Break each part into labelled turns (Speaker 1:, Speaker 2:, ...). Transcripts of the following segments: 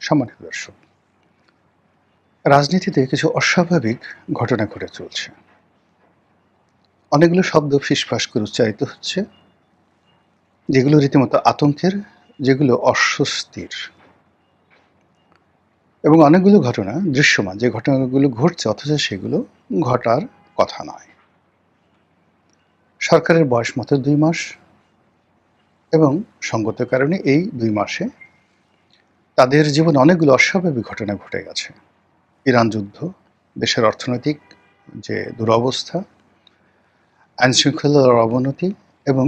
Speaker 1: সম্মানিত দর্শক, রাজনীতিতে কিছু অস্বাভাবিক ঘটনা ঘটে চলছে। অনেকগুলো শব্দ ফিসফাস করে উচ্চারিত হচ্ছে, যেগুলো রীতিমতো আতঙ্কের, যেগুলো অস্বস্তির, এবং অনেকগুলো ঘটনা দৃশ্যমান, যে ঘটনাগুলো ঘটছে অথচ সেগুলো ঘটার কথা নয়। সরকারের বয়স মাত্র ২ মাস, এবং সঙ্গত কারণে এই ২ মাসে তাদের জীবনে অনেকগুলো অস্বাভাবিক ঘটনা ঘটে গেছে। ইরান যুদ্ধ, দেশের অর্থনৈতিক যে দুরবস্থা, আইনশৃঙ্খলার অবনতি, এবং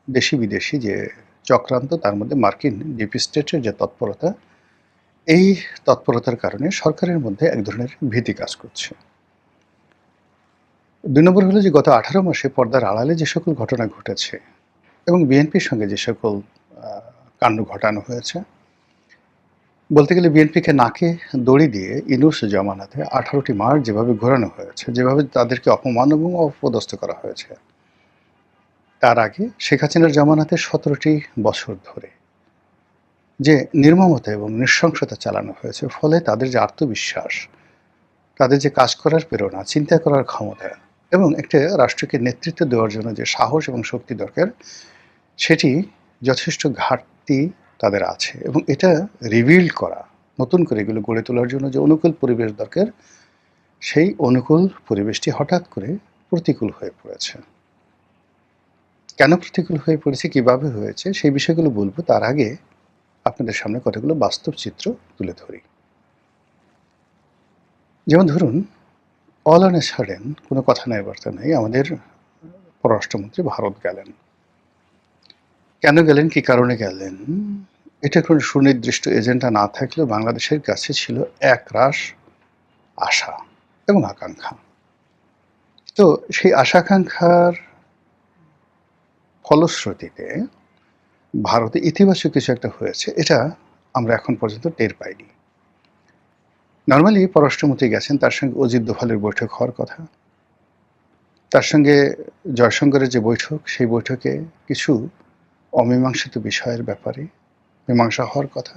Speaker 1: দেশি বিদেশি যে চক্রান্ত, তার মধ্যে মার্কিন ডিপ স্টেটের যে তৎপরতা, এই তৎপরতার কারণে সরকারের মধ্যে এক ধরনের ভীতি কাজ করছে। ২ নম্বর হলো যে গত ১৮ মাসে পর্দার আড়ালে যে সকল ঘটনা ঘটেছে এবং বিএনপির সঙ্গে যে সকল কাণ্ড ঘটানো হয়েছে, বলতে গেলে বিএনপিকে নাকে দড়ি দিয়ে ইনুস জামানাতে ১৮টি মাস যেভাবে ঘোরানো হয়েছে, যেভাবে তাদেরকে অপমান এবং অপদস্থ করা হয়েছে, তার আগে শেখ হাসিনার জামানাতে ১৭টি বছর ধরে যে নির্মমতা এবং নৃশংসতা চালানো হয়েছে, ফলে তাদের যে আত্মবিশ্বাস, তাদের যে কাজ করার প্রেরণা, চিন্তা করার ক্ষমতা, এবং একটা রাষ্ট্রকে নেতৃত্ব দেওয়ার জন্য যে সাহস এবং শক্তি দরকার, সেটি যথেষ্ট ঘাটতি তাদের আছে। এবং এটা রিবিল্ড করা, নতুন করে এগুলো গড়ে তোলার জন্য যে অনুকূল পরিবেশ দরকার, সেই অনুকূল পরিবেশটি হঠাৎ করে প্রতিকূল হয়ে পড়েছে। কেন প্রতিকূল হয়ে পড়েছে, কিভাবে হয়েছে, সেই বিষয়গুলো বলবো। তার আগে আপনাদের সামনে কতগুলো বাস্তব চিত্র তুলে ধরি। যেমন ধরুন, অল অন এ সাডেন, কোনো কথা নাই বার্তা নেই, আমাদের পররাষ্ট্রমন্ত্রী ভারত গেলেন। কেন গেলেন, কি কারণে গেলেন, এটা কোনো সুনির্দিষ্ট এজেন্ডা না থাকলেও বাংলাদেশের কাছে ছিল একরাশ আশা এবং আকাঙ্ক্ষা। তো সেই আশা-আকাঙ্ক্ষার ফলশ্রুতিতে ভারতে ইতিবাচক কিছু একটা হয়েছে, এটা আমরা এখন পর্যন্ত টের পাইনি। নরমালি পররাষ্ট্রমন্ত্রী গেছেন, তার সঙ্গে অজিত দোভালের বৈঠক হওয়ার কথা, তার সঙ্গে জয়শঙ্করের যে বৈঠক, সেই বৈঠকে কিছু অমীমাংসিত বিষয়ের ব্যাপারে মীমাংসা হওয়ার কথা।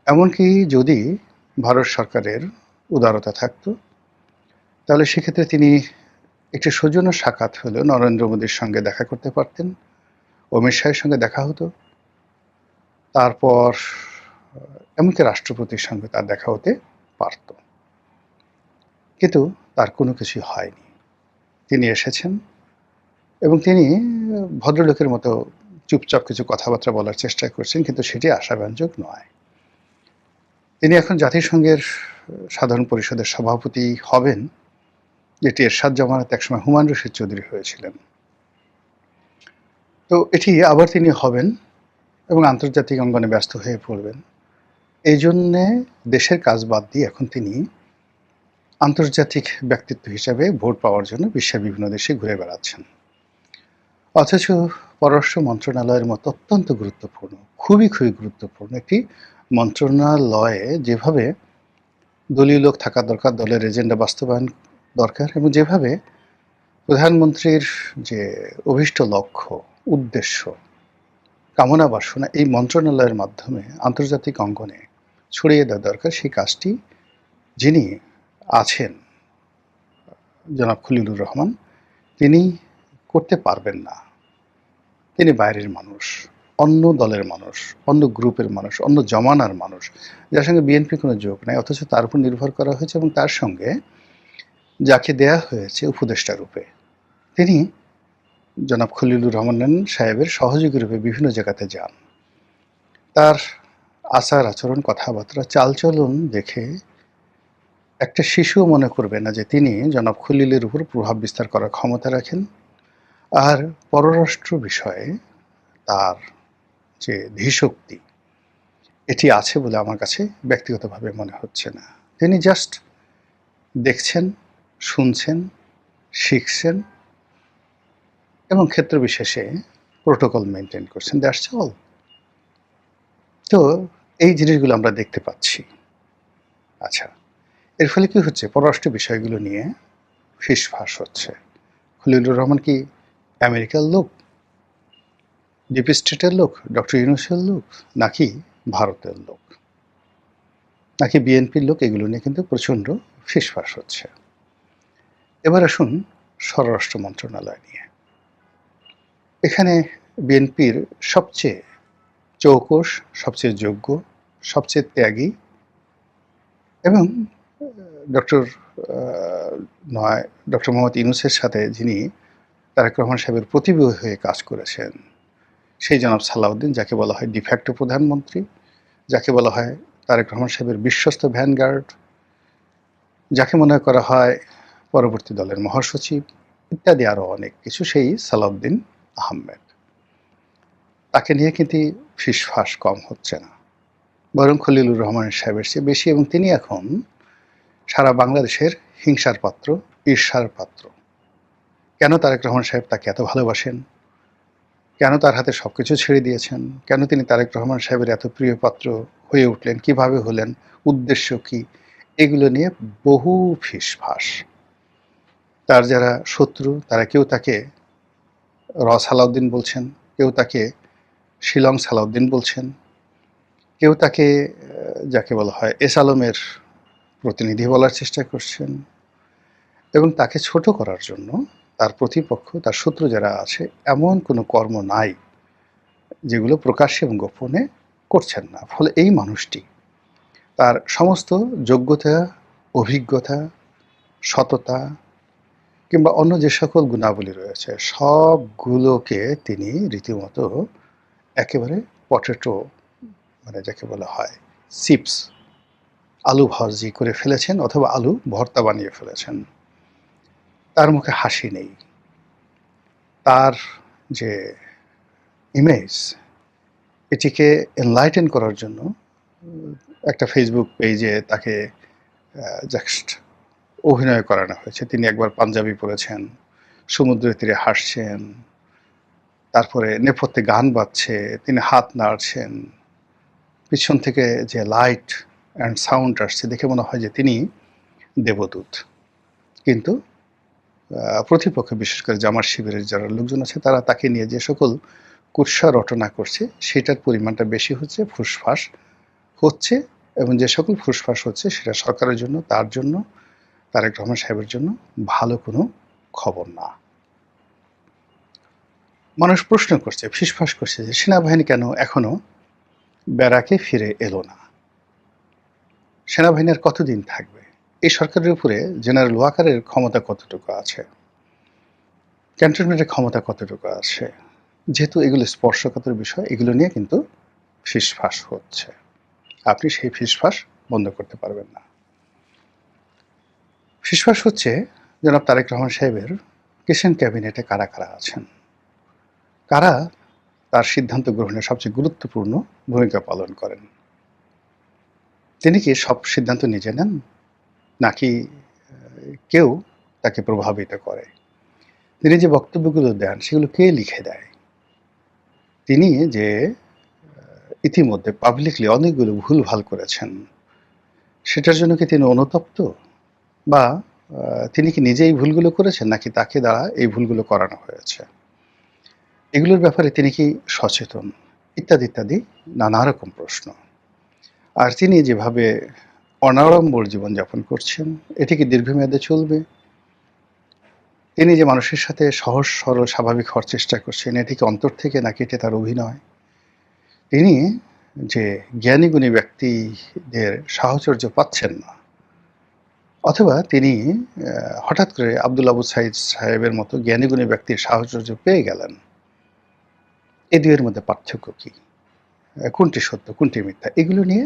Speaker 1: এমনকি যদি ভারত সরকারের উদারতা থাকতো, তাহলে সেক্ষেত্রে তিনি একটি সৌজন্য সাক্ষাৎ হলেও নরেন্দ্র মোদীর সঙ্গে দেখা করতে পারতেন, অমিত শাহের সঙ্গে দেখা হতো, তারপর এমনকি রাষ্ট্রপতির সঙ্গে তার দেখা হতে পারত। কিন্তু তার কোনো কিছুই হয়নি। তিনি এসেছেন এবং তিনি ভদ্রলোকের মতো চুপচাপ কিছু কথাবার্তা বলার চেষ্টা করছেন, কিন্তু সেটি আশাব্যঞ্জক নয়। তিনি এখন জাতিসংঘের সাধারণ পরিষদের সভাপতি হবেন, যেটি এরশাদ জামানাতে একসময় হুমায়ুন রশিদ চৌধুরী হয়েছিলেন। তো এটি আবার তিনি হবেন এবং আন্তর্জাতিক অঙ্গনে ব্যস্ত হয়ে পড়বেন। এই জন্যে দেশের কাজ বাদ দিয়ে এখন তিনি আন্তর্জাতিক ব্যক্তিত্ব হিসাবে ভোট পাওয়ার জন্য বিশ্বের বিভিন্ন দেশে ঘুরে বেড়াচ্ছেন। অথচ পররাষ্ট্র মন্ত্রণালয়ের মতো অত্যন্ত গুরুত্বপূর্ণ, খুবই গুরুত্বপূর্ণ একটি মন্ত্রণালয়ে যেভাবে দলীয় লোক থাকা দরকার, দলের এজেন্ডা বাস্তবায়ন দরকার, এবং যেভাবে প্রধানমন্ত্রীর যে অভীষ্ট লক্ষ্য, উদ্দেশ্য, কামনা বাসনা এই মন্ত্রণালয়ের মাধ্যমে আন্তর্জাতিক অঙ্গনে ছড়িয়ে দেওয়া দরকার, সেই কাজটি যিনি আছেন, জনাব খলিলুর রহমান, তিনি করতে পারবেন না। তিনি বাইরের মানুষ, অন্য দলের মানুষ, অন্য গ্রুপের মানুষ, অন্য জমানার মানুষ, যার সঙ্গে বিএনপি কোনো যোগ নাই, অথচ তার উপর নির্ভর করা হয়েছে এবং তার সঙ্গে যাকে দেয়া হয়েছে উপদেষ্টা রূপে, তিনি জনাব খলিলুর রহমান সাহেবের সহযোগী রূপে বিভিন্ন জায়গাতে যান। তার আচার আচরণ, কথাবার্তা, চালচলন দেখে একটা শিশুও মনে করবে না যে তিনি জনাব খলিলের উপর প্রভাব বিস্তার করার ক্ষমতা রাখেন। আর পররাষ্ট্র বিষয়ে তার যে ধীশক্তি, এটি আছে বলে আমার কাছে ব্যক্তিগতভাবে মনে হচ্ছে না। তিনি জাস্ট দেখছেন, শুনছেন, শিখছেন এবং ক্ষেত্র বিশেষে প্রোটোকল মেনটেন করছেন, দ্যাটস অল। তো এই জিনিসগুলো আমরা দেখতে পাচ্ছি। আচ্ছা, এর ফলে কি হচ্ছে, পররাষ্ট্র বিষয়গুলো নিয়ে ফিসফাস হচ্ছে। খলিলুর রহমান কি আমেরিকার লোক, ডিপ স্টেটের লোক, ডক্টর ইউনূসের লোক, নাকি ভারতের লোক? নাকি বিএনপির লোক, এগুলো নিয়ে কিন্তু প্রচণ্ড ফিসফাস হচ্ছে। এবার আসুন স্বরাষ্ট্র মন্ত্রণালয় নিয়ে। এখানে বিএনপির সবচেয়ে চৌকস, সবচেয়ে যোগ্য, সবচেয়ে ত্যাগী এবং ডক্টর নয় ডক্টর মোহাম্মদ ইউনূসের সাথে যিনি তারেক রহমান সাহেবের প্রতিবিম্ব হয়ে কাজ করেছেন, সেই জনাব সালাউদ্দিন, যাকে বলা হয় ডিফ্যাক্টো প্রধানমন্ত্রী, যাকে বলা হয় তারেক রহমান সাহেবের বিশ্বস্ত ভ্যানগার্ড, যাকে মনে করা হয় পরবর্তী দলের মহাসচিব, ইত্যাদি আরও অনেক কিছু, সেই সালাউদ্দিন আহমেদ। তাকে নিয়ে কিন্তু ফিসফাস কম হচ্ছে না, বরং খলিলুর রহমান সাহেবের চেয়ে বেশি, এবং তিনি এখন সারা বাংলাদেশের হিংসার পাত্র, ঈর্ষার পাত্র। কেন তারেক রহমান সাহেব তাকে এত ভালোবাসেন, কেন তার হাতে সব কিছু ছেড়ে দিয়েছেন, কেন তিনি তারেক রহমান সাহেবের এত প্রিয় পাত্র হয়ে উঠলেন, কিভাবে হলেন, উদ্দেশ্য কি, এগুলো নিয়ে বহু ফিসফাস। তার যারা শত্রু, তারা কেউ তাকে সালাউদ্দিন বলছেন, কেউ তাকে শিলং সালাউদ্দিন বলছেন, কেউ তাকে যাকে বলা হয় এস আলমের প্রতিনিধি বলার চেষ্টা করছেন, এবং তাকে ছোট করার জন্য তার প্রতিপক্ষ, তার শত্রু যারা আছে, এমন কোনো কর্ম নাই যেগুলো প্রকাশ্যে এবং গোপনে করছেন না। ফলে এই মানুষটি তার সমস্ত যোগ্যতা, অভিজ্ঞতা, সততা কিংবা অন্য যে সকল গুণাবলী রয়েছে, সবগুলোকে তিনি রীতিমতো একেবারে পটেটো, মানে যাকে বলা হয় চিপস, আলু ভাজি করে ফেলেছেন, অথবা আলু ভর্তা বানিয়ে ফেলেছেন। তার মুখে হাসি নেই। তার যে ইমেজ, এটিকে এনলাইটেন করার জন্য একটা ফেসবুক পেজে তাকে জাস্ট অভিনয় করানো হয়েছে। তিনি একবার পাঞ্জাবি পরেছেন, সমুদ্রের তীরে হাসছেন, তারপরে নেপথ্যে গান বাজছে, তিনি হাত নাড়ছেন, পিছন থেকে যে লাইট অ্যান্ড সাউন্ড আসছে, দেখে মনে হয় যে তিনি দেবদূত। কিন্তু প্রতিপক্ষ, বিশেষ করে জামাত শিবিরের যারা লোকজন আছে, তারা তাকে নিয়ে যে সকল কুৎসা রটনা করছে, সেটার পরিমাণটা বেশি হচ্ছে, ফুসফাস হচ্ছে, এবং যে সকল ফুসফাস হচ্ছে সেটা সরকারের জন্য, তার জন্য, তারেক রহমান সাহেবের জন্য ভালো কোনো খবর না। মানুষ প্রশ্ন করছে, ফিসফাস করছে যে সেনাবাহিনী কেন এখনো ব্যারাকে ফিরে এলো না, সেনাবাহিনী আর কতদিন থাকবে, এই সরকারের উপরে জেনারেল ওয়াকারের ক্ষমতা কতটুকু আছে, ক্যান্টনমেন্টের ক্ষমতা কতটুকু আছে। যেহেতু এগুলো স্পর্শকাতর বিষয়, এগুলো নিয়ে কিন্তু ফিসফাস হচ্ছে। আপনি সেই ফিসফাস বন্ধ করতে পারবেন না। ফিসফাস হচ্ছে জনাব তারেক রহমান সাহেবের কিচেন ক্যাবিনেটে কারা কারা আছেন, কারা তার সিদ্ধান্ত গ্রহণে সবচেয়ে গুরুত্বপূর্ণ ভূমিকা পালন করেন। তিনি কি সব সিদ্ধান্ত নিজে নেন, নাকি কেউ তাকে প্রভাবিত করে? তিনি যে বক্তব্যগুলো দেন, সেগুলো কে লিখে দেয়? তিনি যে ইতিমধ্যে পাবলিকলি অনেকগুলো ভুলভাল করেছেন, সেটার জন্য কি তিনি অনুতপ্ত, বা তিনি কি নিজেই ভুলগুলো করেছেন, নাকি তাকে দ্বারা এই ভুলগুলো করানো হয়েছে? এগুলোর ব্যাপারে তিনি কি সচেতন, ইত্যাদি ইত্যাদি নানা রকম প্রশ্ন। আর তিনি যেভাবে অনাড়ম্বর জীবনযাপন করছেন, এটি কি দীর্ঘমেয়াদে চলবে? তিনি যে মানুষের সাথে সহজ সরল স্বাভাবিক হওয়ার চেষ্টা করছেন, এটি কি অন্তর থেকে, নাকি এটি তার অভিনয়? তিনি যে জ্ঞানী গুণী ব্যক্তিদের সাহচর্য পাচ্ছেন না, অথবা তিনি হঠাৎ করে আব্দুল আবু সাইদ সাহেবের মতো জ্ঞানী গুণী ব্যক্তির সাহচর্য পেয়ে গেলেন, এই দুয়ের মধ্যে পার্থক্য কি, কোনটি সত্য, কোনটি মিথ্যা, এগুলো নিয়ে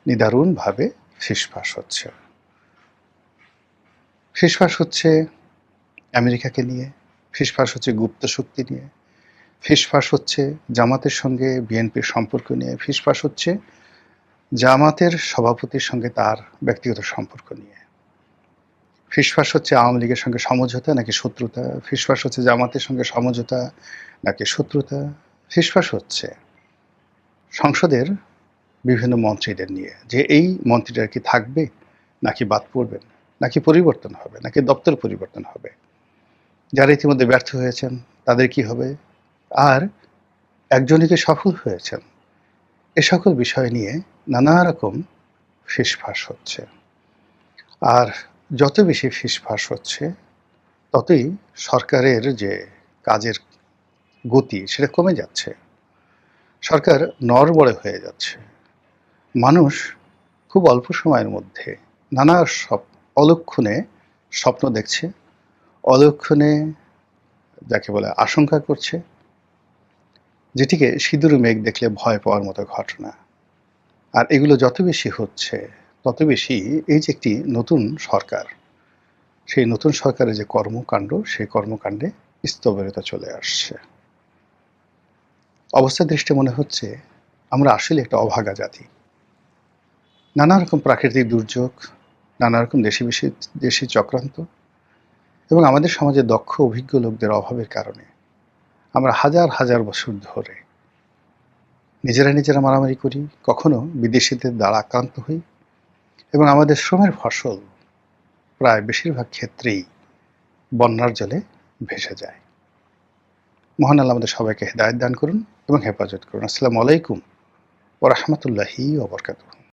Speaker 1: নিদারুণভাবে ফিসফাস হচ্ছে। ফিসফাস হচ্ছে আমেরিকাকে নিয়ে, ফিসফাস হচ্ছে গুপ্ত শক্তি নিয়ে, ফিসফাস হচ্ছে জামাতের সঙ্গে বিএনপির সম্পর্ক নিয়ে, ফিসফাস হচ্ছে জামাতের সভাপতির সঙ্গে তার ব্যক্তিগত সম্পর্ক নিয়ে, ফিসফাস হচ্ছে আওয়ামী লীগের সঙ্গে সমঝোতা নাকি শত্রুতা, ফিসফাস হচ্ছে জামাতের সঙ্গে সমঝোতা নাকি শত্রুতা, ফিসফাস হচ্ছে সংসদের বিভিন্ন মন্ত্রীদের নিয়ে, যে এই মন্ত্রীরা কি থাকবে, নাকি বাদ পড়বেন, নাকি পরিবর্তন হবে, নাকি দপ্তর পরিবর্তন হবে, যারা ইতিমধ্যে ব্যর্থ হয়েছেন তাদের কি হবে, আর একজনই কি সফল হয়েছেন, এ সকল বিষয় নিয়ে নানা রকম ফিসফাস হচ্ছে। আর যত বেশি ফিসফাস হচ্ছে ততই সরকারের যে কাজের গতি সেটা কমে যাচ্ছে। সরকার নড়বড়ে হয়ে যাচ্ছে। মানুষ খুব অল্প সময়ের মধ্যে নানা অলক্ষণে স্বপ্ন দেখছে, অলক্ষণে যাকে বলে আশঙ্কা করছে, যেটিকে সিঁদুর মেঘ দেখলে ভয় পাওয়ার মতো ঘটনা। আর এগুলো যত বেশি হচ্ছে তত বেশি এই যে একটি নতুন সরকার, সেই নতুন সরকারের যে কর্মকাণ্ড সেই কর্মকাণ্ডে স্থবিরতা চলে আসছে। অবস্থা দৃষ্টে মনে হচ্ছে আমরা আসলে একটা অভাগা জাতি। নানা রকম প্রাকৃতিক দুর্যোগ, নানা রকম দেশি চক্রান্ত এবং আমাদের সমাজে দক্ষ অভিজ্ঞ লোকদের অভাবের কারণে আমরা হাজার হাজার বছর ধরে নিজেরা মারামারি করি, কখনো বিদেশিদের দ্বারা আক্রান্ত হই এবং আমাদের শ্রমের ফসল প্রায় বেশিরভাগ ক্ষেত্রেই বন্যার জলে ভেসে যায়। মহান আল্লাহ আমাদের সবাইকে হেদায়েত দান করুন এবং হেফাজত করুন। আসসালামু আলাইকুম ওয়া রাহমাতুল্লাহি ওয়া বারাকাতুহু।